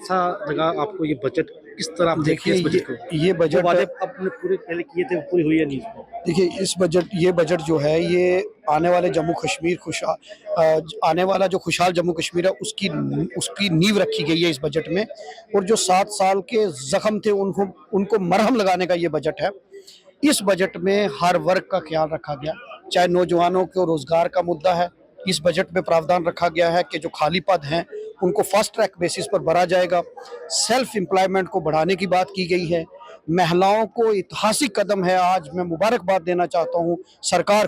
सा लगा आपको ये बजट? किस तरह आप देखिए इस बजट को? ये बजट वादे अपने पूरे पहले किए थे वो पूरे हुए या नहीं? देखिए ये बजट जो है ये आने वाले जम्मू कश्मीर आने वाला जो खुशहाल जम्मू कश्मीर है उसकी नींव रखी गई है इस बजट में। और जो 7 साल के जख्म थे उनको मरहम लगाने का ये बजट है। इस बजट में हर वर्ग का ख्याल रखा गया, चाहे नौजवानों को रोजगार का मुद्दा है। इस बजट में प्रावधान रखा गया है कि जो खाली पद हैं उनको फास्ट ट्रैक बेसिस पर भरा जाएगा। सेल्फ एम्प्लॉयमेंट को बढ़ाने की बात की गई है। महिलाओं को ऐतिहासिक कदम है, आज मैं मुबारकबाद देना चाहता हूँ सरकार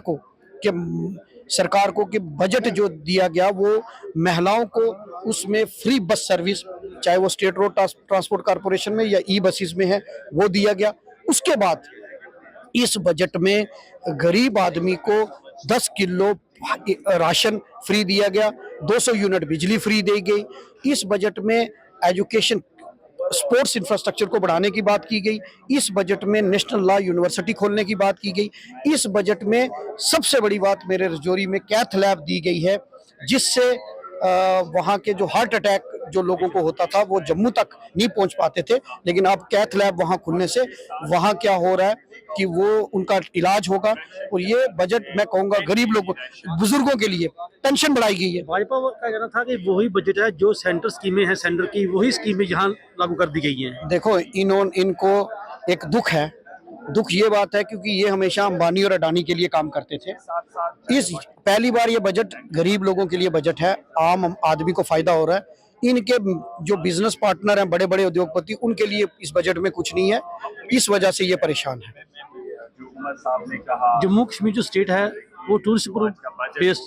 को कि बजट जो दिया गया वो महिलाओं को उसमें फ्री बस सर्विस, चाहे वो स्टेट रोड ट्रांसपोर्ट कॉरपोरेशन में या ई बसेस में है, वो दिया गया। उसके बाद इस बजट में गरीब आदमी को 10 किलो राशन फ्री दिया गया, 200 यूनिट बिजली फ्री दी गई। इस बजट में एजुकेशन स्पोर्ट्स इंफ्रास्ट्रक्चर को बढ़ाने की बात की गई। इस बजट में नेशनल लॉ यूनिवर्सिटी खोलने की बात की गई। इस बजट में सबसे बड़ी बात मेरे रजौरी में कैथ लैब दी गई है, जिससे वहाँ के जो हार्ट अटैक जो लोगों को होता था वो जम्मू तक नहीं पहुँच पाते थे, लेकिन अब कैथ लैब वहाँ खुलने से वहाँ क्या हो रहा है कि वो उनका इलाज होगा। और ये बजट मैं कहूँगा गरीब लोगों बुजुर्गों के लिए पेंशन बढ़ाई गई है। भाजपा का कहना था कि वही बजट है जो सेंटर स्कीमें हैं, सेंटर की वही स्कीमें यहाँ लागू कर दी गई हैं। देखो इनको एक दुख है। दुख ये बात है क्योंकि ये हमेशा अंबानी और अडानी के लिए काम करते थे। पहली बार ये बजट गरीब लोगों के लिए बजट है, आम आदमी को फायदा हो रहा है। इनके जो बिजनेस पार्टनर हैं, बड़े बड़े उद्योगपति, उनके लिए इस बजट में कुछ नहीं है। इस वजह से ये परेशान है। जम्मू कश्मीर जो स्टेट है वो टूरिस्ट बेस्ड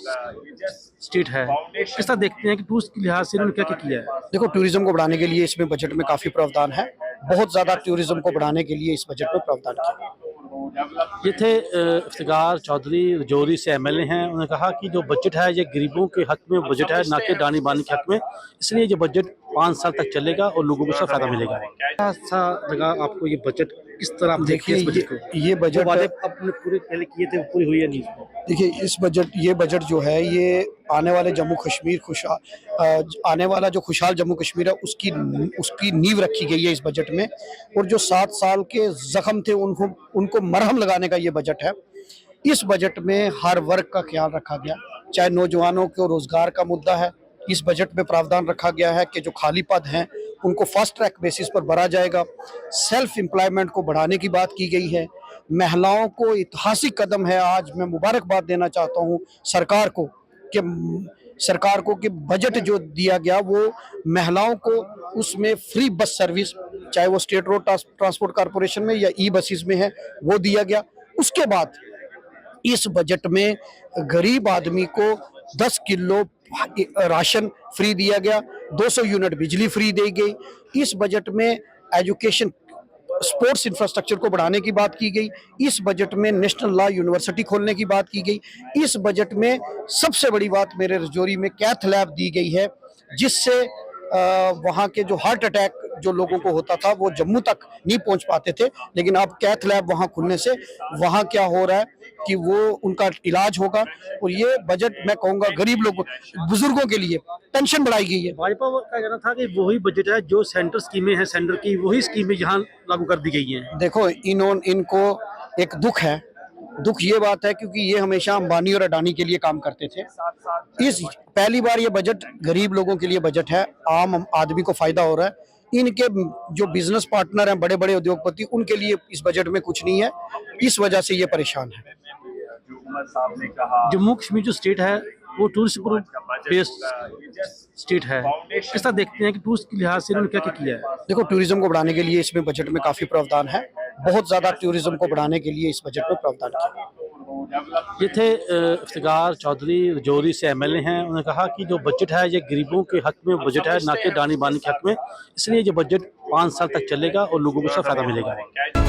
स्टेट है, किस तरह देखते हैं कि टूरिस्ट के लिहाज से इन्होंने क्या क्या किया है? देखो, टूरिज्म को बढ़ाने के लिए इसमें बजट में काफी प्रावधान है। बहुत ज्यादा टूरिज्म को बढ़ाने के लिए इस बजट में प्रावधान किया। ये थे इफ्तिखार चौधरी, रजौरी से एमएलए हैं। उन्होंने कहा कि जो बजट है ये गरीबों के हक में बजट है, ना कि दानी बानी के हक में। इसलिए ये बजट 5 साल तक चलेगा और लोगों को इसका फायदा मिलेगा। कैसा लगा आपको ये बजट? किस तरह आप देखिए इस बजट को? ये बजट वादे अपने पूरे पहले किए थे वो पूरे हुए या नहीं? देखिए, ये बजट जो है ये आने वाले जम्मू कश्मीर आने वाला जो खुशहाल जम्मू कश्मीर है उसकी नींव रखी गई है इस बजट में। और जो 7 साल के जख्म थे उनको मरहम लगाने का ये बजट है। इस बजट में हर वर्ग का ख्याल रखा गया, चाहे नौजवानों को रोजगार का मुद्दा है। इस बजट में प्रावधान रखा गया है कि जो खाली पद हैं उनको फास्ट ट्रैक बेसिस पर भरा जाएगा। सेल्फ एम्प्लॉयमेंट को बढ़ाने की बात की गई है। महिलाओं को ऐतिहासिक कदम है, आज मैं मुबारकबाद देना चाहता हूँ सरकार को कि बजट जो दिया गया वो महिलाओं को उसमें फ्री बस सर्विस, चाहे वो स्टेट रोड ट्रांसपोर्ट कॉरपोरेशन में या ई बसेस में है, वो दिया गया। उसके बाद इस बजट में गरीब आदमी को 10 किलो राशन फ्री दिया गया, 200 यूनिट बिजली फ्री दी गई। इस बजट में एजुकेशन स्पोर्ट्स इंफ्रास्ट्रक्चर को बढ़ाने की बात की गई। इस बजट में नेशनल लॉ यूनिवर्सिटी खोलने की बात की गई। इस बजट में सबसे बड़ी बात मेरे रजौरी में कैथ लैब दी गई है, जिससे वहाँ के जो हार्ट अटैक जो लोगों को होता था वो जम्मू तक नहीं पहुँच पाते थे, लेकिन अब कैथ लैब वहाँ खुलने से वहाँ क्या हो रहा है कि वो उनका इलाज होगा। और ये बजट मैं कहूँगा गरीब लोग बुजुर्गों के लिए पेंशन बढ़ाई गई है। भाजपा का कहना था कि वही बजट है जो सेंटर स्कीमें हैं, सेंटर की वही स्कीमें यहाँ लागू कर दी गई हैं। देखो, इनको एक दुख है। दुख ये बात है क्योंकि ये हमेशा अंबानी और अडानी के लिए काम करते थे। पहली बार ये बजट गरीब लोगों के लिए बजट है, आम आदमी को फायदा हो रहा है। इनके जो बिजनेस पार्टनर हैं, बड़े बड़े उद्योगपति, उनके लिए इस बजट में कुछ नहीं है। इस वजह से ये परेशान है। जम्मू कश्मीर जो स्टेट है वो टूरिस्ट बेस्ड स्टेट है, किस तरह देखते हैं कि टूरिस्ट के लिहाज से इन्होंने क्या क्या किया है? देखो, टूरिज्म को बढ़ाने के लिए इसमें बजट में काफी प्रावधान है। बहुत ज्यादा टूरिज्म को बढ़ाने के लिए इस बजट में प्रावधान किया। ये थे इफ्तिखार चौधरी, रजौरी से एमएलए हैं। उन्होंने कहा कि जो बजट है ये गरीबों के हक में बजट है, ना कि दानी बानी के हक में। इसलिए ये बजट 5 साल तक चलेगा और लोगों को इसका फायदा मिलेगा।